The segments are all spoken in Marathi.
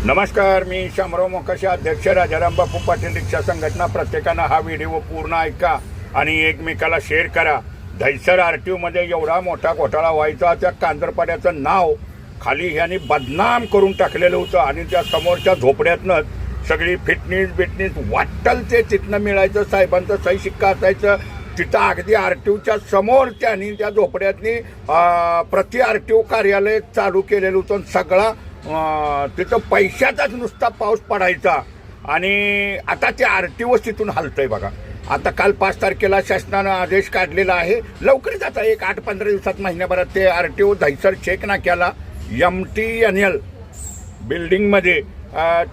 नमस्कार, मी शामराव मोकाशी, अध्यक्ष राजाराम बापू पाटील रिक्षा संघटना. प्रत्येकानं हा व्हिडिओ पूर्ण ऐका आणि एकमेकाला शेअर करा. दहिसर RTO मध्ये एवढा मोठा घोटाळा व्हायचा, त्या कांदरपाड्याचं नाव खाली ह्यांनी बदनाम करून टाकलेलं होतं आणि त्या समोरच्या झोपड्यातनंच सगळी फिटनेस वाटल ते तिथनं मिळायचं. साहेबांचं सही शिक्का असायचं तिथं. अगदी RTOच्या समोर त्यांनी त्या झोपड्यातनी प्रति RTO कार्यालय चालू केलेलं होतं. सगळा तिथं पैशाचाच नुसता पाऊस पडायचा आणि आता ते RTOच तिथून हलतंय बघा. आता काल 5 तारखेला शासनानं आदेश काढलेला आहे. लवकरच आता 8-15 दिवसात, महिन्याभरात ते RTO दहिसर चेक नाक्याला MTNL बिल्डिंगमध्ये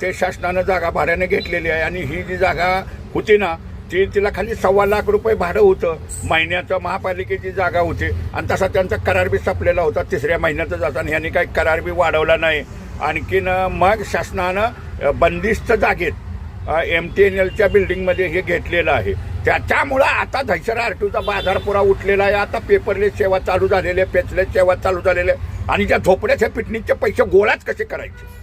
ते शासनानं जागा भाड्याने घेतलेली आहे. आणि ही जी जागा होती ना, तिला खाली 1.25 लाख रुपये भाडं होतं महिन्याचं. महापालिकेची जागा होती आणि तसा त्यांचा करार बी संपलेला होता 3ऱ्या महिन्यातच. आणि ह्यांनी काही करार बी वाढवला नाही. आणखीन मग शासनानं बंदिस्त जागेत MTNLच्या बिल्डिंगमध्ये हे घेतलेलं आहे. त्याच्यामुळं आता दहिसर RTOचा बाजार पुरा उठलेला आहे. आता पेपरलेस सेवा चालू झालेली, पेचलेस सेवा चालू झालेली आणि त्या झोपड्याच्या पिटणीचे पैसे गोळाच कसे करायचे.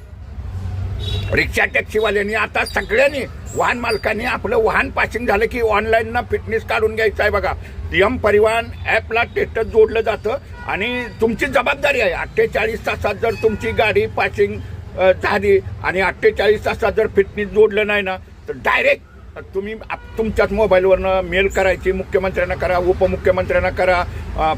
रिक्षा टॅक्सीवाल्यांनी आता सगळ्यांनी, वाहन मालकांनी आपलं वाहन पासिंग झालं की ऑनलाईननं फिटनेस काढून घ्यायचं आहे बघा. परिवहन ॲपला स्टेटस जोडलं जातं आणि तुमची जबाबदारी आहे. 48 तासात जर तुमची गाडी पासिंग झाली आणि 48 तासात जर फिटनेस जोडलं नाही ना, तर डायरेक्ट तुम्ही तुमच्याच मोबाईलवरनं मेल करायची. मुख्यमंत्र्यांना करा, उपमुख्यमंत्र्यांना करा,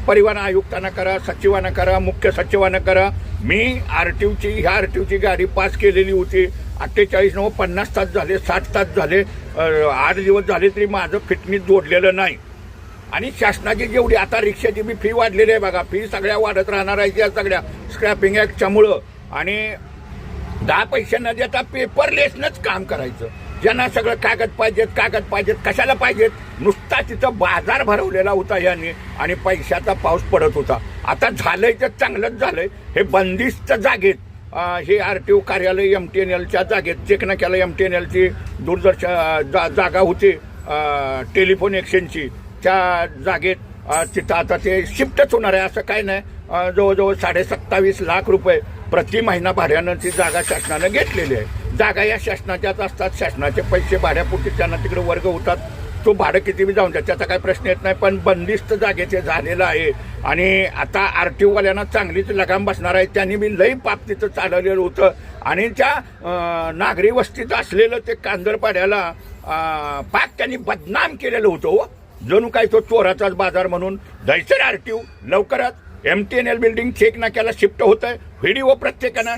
परिवहन आयुक्तांना करा, सचिवांना करा, मुख्य सचिवांना करा. मी ह्या RTOची गाडी पास केलेली होती. 50 तास झाले, 60 तास झाले, 8 दिवस झाले तरी माझं फिटनेस जोडलेलं नाही. आणि शासनाची जेवढी आता रिक्षाची बी फी वाढलेली आहे बघा. फी सगळ्या वाढत राहणार आहे या सगळ्या स्क्रॅपिंग ॲक्टच्यामुळं. आणि 10 पैसे न देता पेपरलेसनंच काम करायचं. ज्यांना सगळं कागद पाहिजेत, कशाला पाहिजेत. नुसता तिथं बाजार भरवलेला होता यांनी आणि पैशाचा पाऊस पडत होता. आता झालंय तर चांगलंच झालंय. हे बंदिस्त जागेत हे RTO कार्यालय MTNLच्या जागेत चेक नाक्याला MTNLची दूरदर्शन जागा होती टेलिफोन एक्सचेंजची, त्या जागेत तिथं आता ते शिफ्टच होणार आहे. असं काय नाही. जवळजवळ 27.5 लाख रुपये प्रति महिना भाड्यानं ती जागा शासनानं घेतलेली आहे. जागा या शासनाच्याच असतात. शासनाचे पैसे भाड्यापुरती त्यांना तिकडे वर्ग होतात. तो भाडं किती बी जाऊन द्या, त्याचा काही प्रश्न येत नाही. पण बंदिस्त जागेचे झालेलं आहे आणि आता RTOवाल्यांना चांगलीच लगाम बसणार आहे. त्यांनी बी लई पाप तिथं चालवलेलं होतं आणि त्या नागरी वस्तीत असलेलं ते कांदरपाड्याला पाक त्यांनी बदनाम केलेलं होतं. जणू काय तो चोराचाच बाजार म्हणून. दहिसर RTO लवकरच MTNL बिल्डिंग चेक नाक्याला शिफ्ट होत आहे. व्हिडिओ प्रत्येकानं